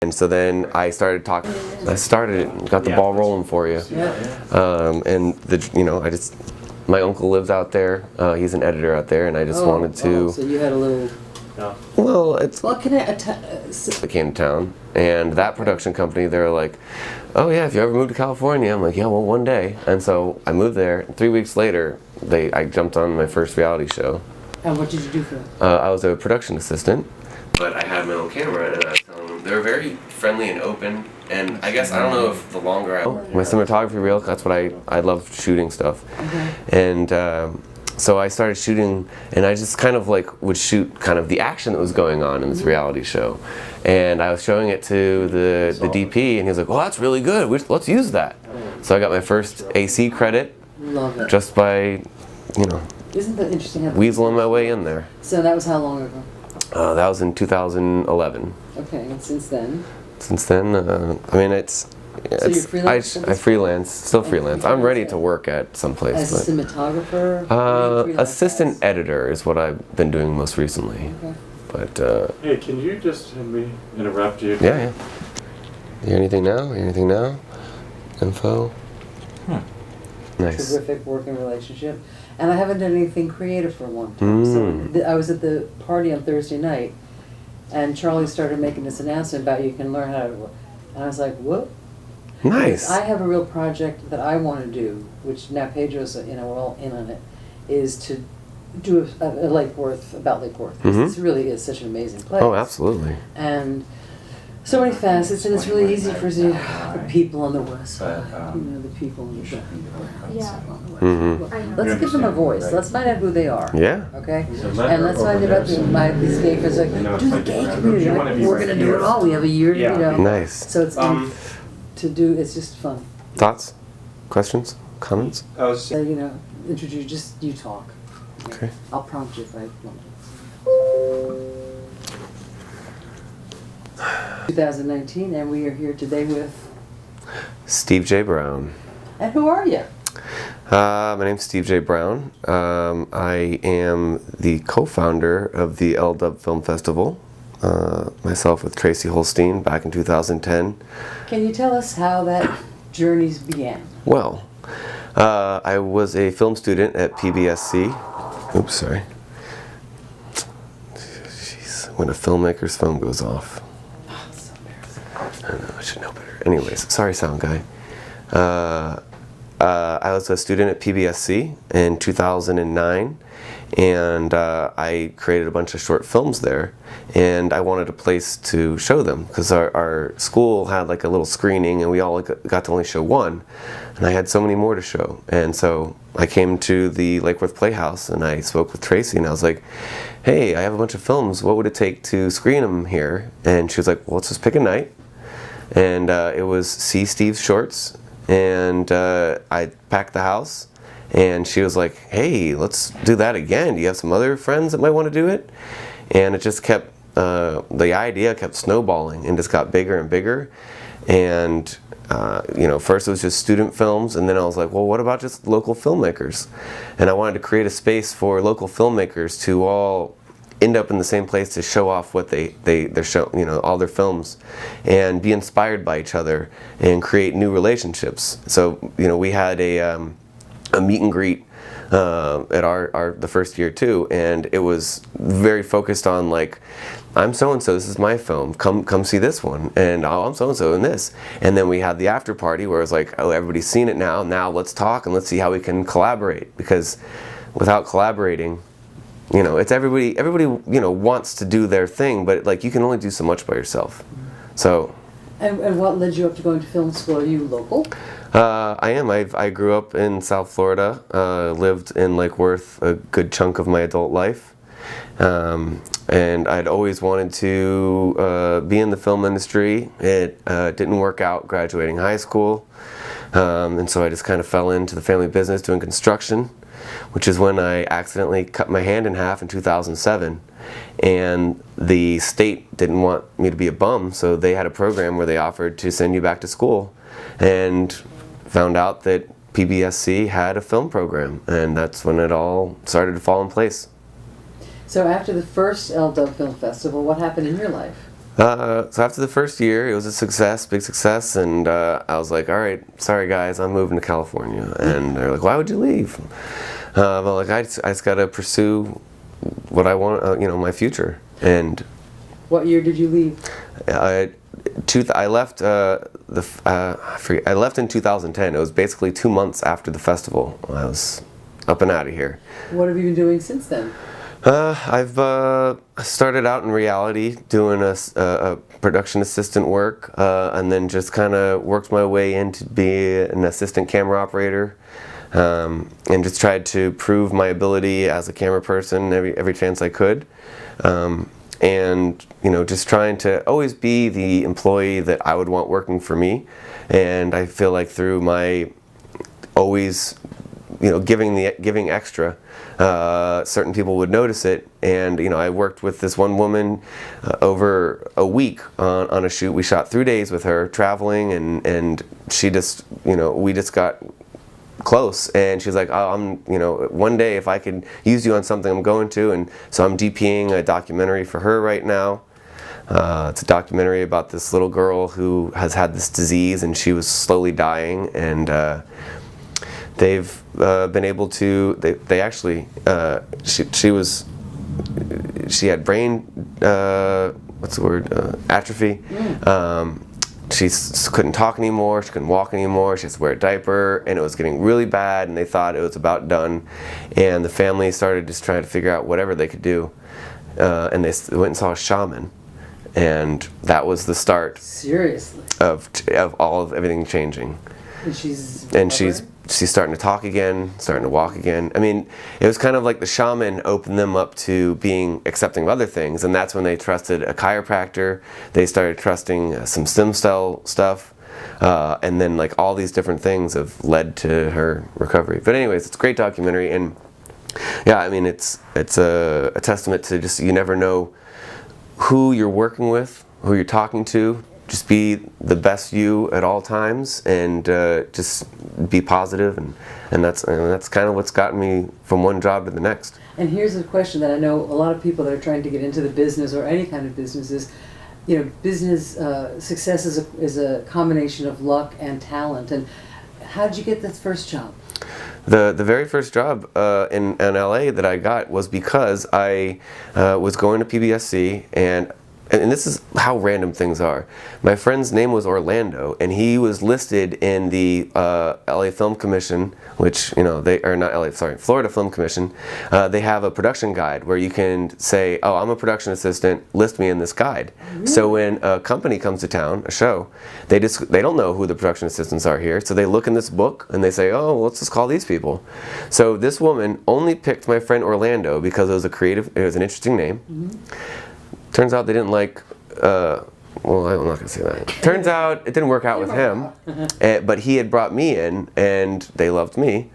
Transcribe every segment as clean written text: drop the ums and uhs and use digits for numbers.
And so then I started talking. I started it, got the ball rolling for you. And my uncle lives out there. He's an editor out there, and I just wanted to. So you had a little. Well, it's. Well, I came to town, and that production company, they're like, "Oh yeah, if you ever move to California," I'm like, "Yeah, well, one day." And so I moved there. 3 weeks later, I jumped on my first reality show. And what did you do for them? I was a production assistant, but I had my own camera, and I was telling them they were very friendly and open. And I guess I don't know if the longer my cinematography reel, that's what I love shooting stuff, and. So I started shooting, and I just kind of like would shoot kind of the action that was going on in this reality show, and I was showing it to the DP, and he was like, "Well, that's really good. Let's use that." So I got my first AC credit. Love it. Just by, Isn't that interesting? Weaseling my way in there. So that was how long ago? That was in 2011. Okay, and since then? Since then, I mean, so you're freelance? I freelance, still freelance. I'm ready to work at some place. As a cinematographer? Assistant editor is what I've been doing most recently. Okay. But hey, can you just have me interrupt you? Yeah. You hear anything now? Info? Nice. Terrific working relationship. And I haven't done anything creative for a long time. So I was at the party on Thursday night, and Charlie started making this announcement about you can learn how to work. And I was like, what? Nice. I have a real project that I want to do, which now Pedro's, we're all in on it, is to do a Lake Worth, about Lake Worth. This really is such an amazing place. Oh, absolutely. And so many facets, and it's really easy for the people on the west side, the people on the Let's give them a voice. Let's find out who they are. Yeah. Okay? And let's find out about these gay friends. Like, do the gay community. We're going to do it all. We have a year to, Nice. So it's it's just fun. Thoughts? Questions? Comments? I was Introduce, just you talk. Okay. I'll prompt you if I want to. 2019, and we are here today with Steve J. Brown. And who are you? My name's Steve J. Brown. I am the co-founder of the LDub Film Festival, myself with Tracy Holstein back in 2010. Can you tell us how that journey began? Well, I was a film student at PBSC. Oops, sorry. Jeez, when a filmmaker's phone goes off. Oh, it's so embarrassing. I don't know, I should know better. Anyways, sorry, sound guy. I was a student at PBSC in 2009, and I created a bunch of short films there, and I wanted a place to show them because our school had like a little screening, and we all got to only show one, and I had so many more to show. And so I came to the Lake Worth Playhouse, and I spoke with Tracy, and I was like, hey, I have a bunch of films, what would it take to screen them here? And she was like, well, let's just pick a night. And it was See Steve's Shorts, and I packed the house, and she was like, hey, let's do that again. Do you have some other friends that might want to do it? And it just kept, the idea kept snowballing and just got bigger and bigger. And first it was just student films, and then I was like, well, what about just local filmmakers? And I wanted to create a space for local filmmakers to all end up in the same place to show off what they're show, all their films, and be inspired by each other and create new relationships. So we had a meet and greet at the first year too, and it was very focused on like, I'm so and so, this is my film, come see this one, and oh, I'm so and so in this. And then we had the after party where it was like, oh, everybody's seen it now let's talk and let's see how we can collaborate, because without collaborating, it's everybody wants to do their thing, but like you can only do so much by yourself. So. And what led you up to going to film school? Are you local? I am. I grew up in South Florida, lived in Lake Worth a good chunk of my adult life, and I'd always wanted to be in the film industry. It didn't work out graduating high school, and so I just kind of fell into the family business doing construction, which is when I accidentally cut my hand in half in 2007. And the state didn't want me to be a bum, so they had a program where they offered to send you back to school, and found out that PBSC had a film program, and that's when it all started to fall in place. So after the first LDub Film Festival, what happened in your life? So after the first year, it was a success, big success, and I was like, all right, sorry guys, I'm moving to California. And they're like, why would you leave? But like, I just got to pursue what I want, my future. And What year did you leave? I left I left in 2010. It was basically 2 months after the festival. I was up and out of here. What have you been doing since then? I've started out in reality doing a production assistant work, and then just kind of worked my way into be an assistant camera operator, and just tried to prove my ability as a camera person every chance I could, and just trying to always be the employee that I would want working for me. And I feel like through my always giving extra, certain people would notice it. And I worked with this one woman over a week on a shoot. We shot 3 days with her traveling, and she just we just got close, and she's like, oh, I'm one day if I could use you on something, I'm going to. And so I'm DPing a documentary for her right now. It's a documentary about this little girl who has had this disease, and she was slowly dying, and they've been able to, they actually, she had brain, what's the word, atrophy. She couldn't talk anymore, she couldn't walk anymore, she had to wear a diaper, and it was getting really bad, and they thought it was about done. And the family started just trying to figure out whatever they could do. And they went and saw a shaman. And that was the start. Seriously? Of all of everything changing. And she's starting to talk again, starting to walk again. I mean, it was kind of like the shaman opened them up to being accepting of other things, and that's when they trusted a chiropractor. They started trusting some stem cell stuff, and then like all these different things have led to her recovery. But anyways, it's a great documentary, and yeah, I mean, it's a testament to just, you never know who you're working with, who you're talking to. Just be the best you at all times, and just be positive, and that's kind of what's gotten me from one job to the next. And here's a question that I know a lot of people that are trying to get into the business or any kind of business is, business success is a combination of luck and talent. And how did you get this first job? The very first job in LA that I got was because I was going to PBSC, and this is how random things are. My friend's name was Orlando, and he was listed in the LA Film Commission, which, they are not LA, sorry, Florida Film Commission. They have a production guide where you can say, oh, I'm a production assistant, list me in this guide. Really? So when a company comes to town, a show, they don't know who the production assistants are here, so they look in this book and they say, oh, well, let's just call these people. So this woman only picked my friend Orlando because it was an interesting name. Mm-hmm. Turns out they didn't like, well, I'm not going to say that. Turns out it didn't work out with him, but he had brought me in, and they loved me.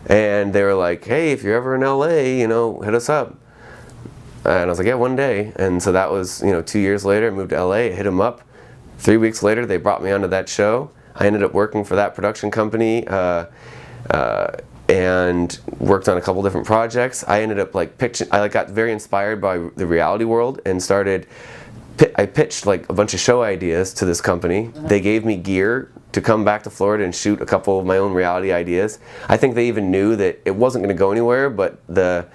And they were like, hey, if you're ever in LA, hit us up. And I was like, yeah, one day. And so that was, 2 years later, I moved to LA, hit them up. 3 weeks later, they brought me onto that show. I ended up working for that production company, and worked on a couple different projects. I ended up pitching. I got very inspired by the reality world and I pitched a bunch of show ideas to this company. Uh-huh. They gave me gear to come back to Florida and shoot a couple of my own reality ideas. I think they even knew that it wasn't going to go anywhere, but the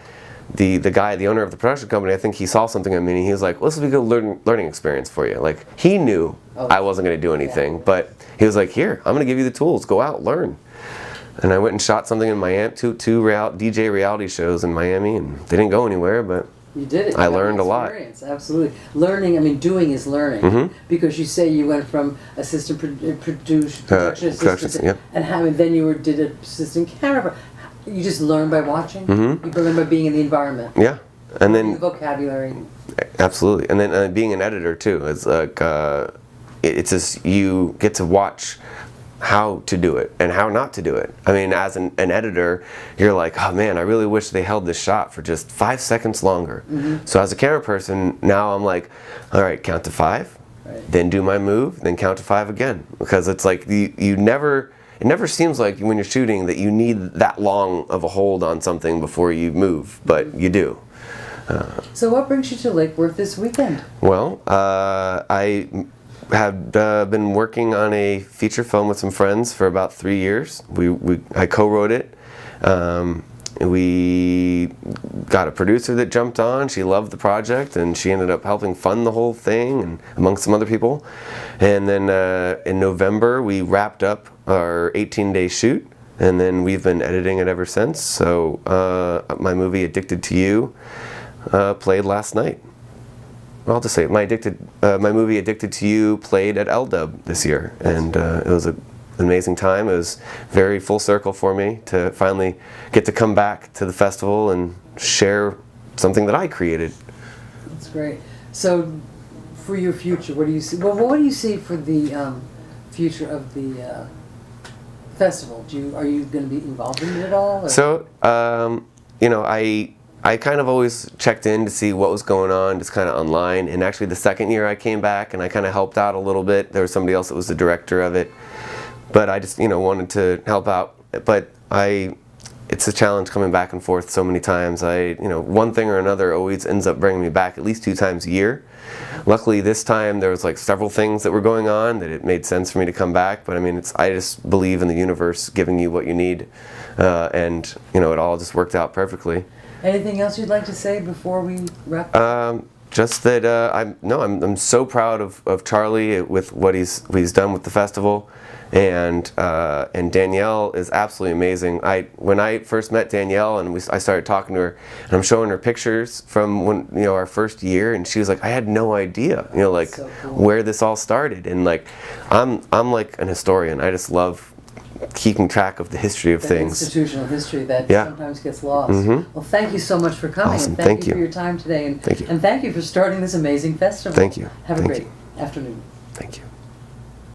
guy, the owner of the production company, I think he saw something in me, and he was like, well, this will be a good learning experience for you. He knew I wasn't going to do anything, but he was like, here, I'm going to give you the tools. Go out, learn. And I went and shot something in Miami, two DJ reality shows in Miami, and they didn't go anywhere, but you did it. I learned a lot. Absolutely. Learning, doing is learning. Mm-hmm. Because you say you went from assistant production assistant, yep. And then you did assistant camera. You just learn by watching? Mm-hmm. You learn by being in the environment. Yeah. And then the vocabulary. Absolutely. And then being an editor too. It's like it's just, you get to watch how to do it and how not to do it. I mean, as an editor, you're like, oh man, I really wish they held this shot for just 5 seconds longer. Mm-hmm. So as a camera person, now I'm like, all right, count to 5, right. Then do my move, then count to 5 again. Because it's like, it never seems like when you're shooting that you need that long of a hold on something before you move, but you do. So what brings you to Lake Worth this weekend? Well, I had been working on a feature film with some friends for about 3 years. I co-wrote it. We got a producer that jumped on. She loved the project, and she ended up helping fund the whole thing, and amongst some other people. And then in November, we wrapped up our 18-day shoot, and then we've been editing it ever since. So my movie "Addicted to You" played last night. I'll just say my movie "Addicted to You" played at LDub this year, and it was an amazing time. It was very full circle for me to finally get to come back to the festival and share something that I created. That's great. So, for your future, what do you see? Well, what do you see for the future of the festival? Are you going to be involved in it at all? Or? So, you know, I kind of always checked in to see what was going on, just kind of online. And actually, the second year I came back and I kind of helped out a little bit. There was somebody else that was the director of it. But I just, wanted to help out. But it's a challenge coming back and forth so many times. One thing or another always ends up bringing me back at least 2 times a year. Luckily this time there was like several things that were going on that it made sense for me to come back. But I mean, I just believe in the universe giving you what you need. And, it all just worked out perfectly. Anything else you'd like to say before we wrap up? Just that I'm so proud of Charlie with what he's done with the festival. And Danielle is absolutely amazing. When I first met Danielle and I started talking to her, and I'm showing her pictures from when our first year, and she was like, I had no idea, So cool. where this all started. And like, I'm like an historian. I just love keeping track of the history of That things. Institutional history that Yeah. sometimes gets lost. Mm-hmm. Well, thank you so much for coming. Awesome. And thank Thank you for you. your time today. And Thank you. And thank you for starting this amazing festival. Thank you. Have a Thank great you. afternoon. Thank you.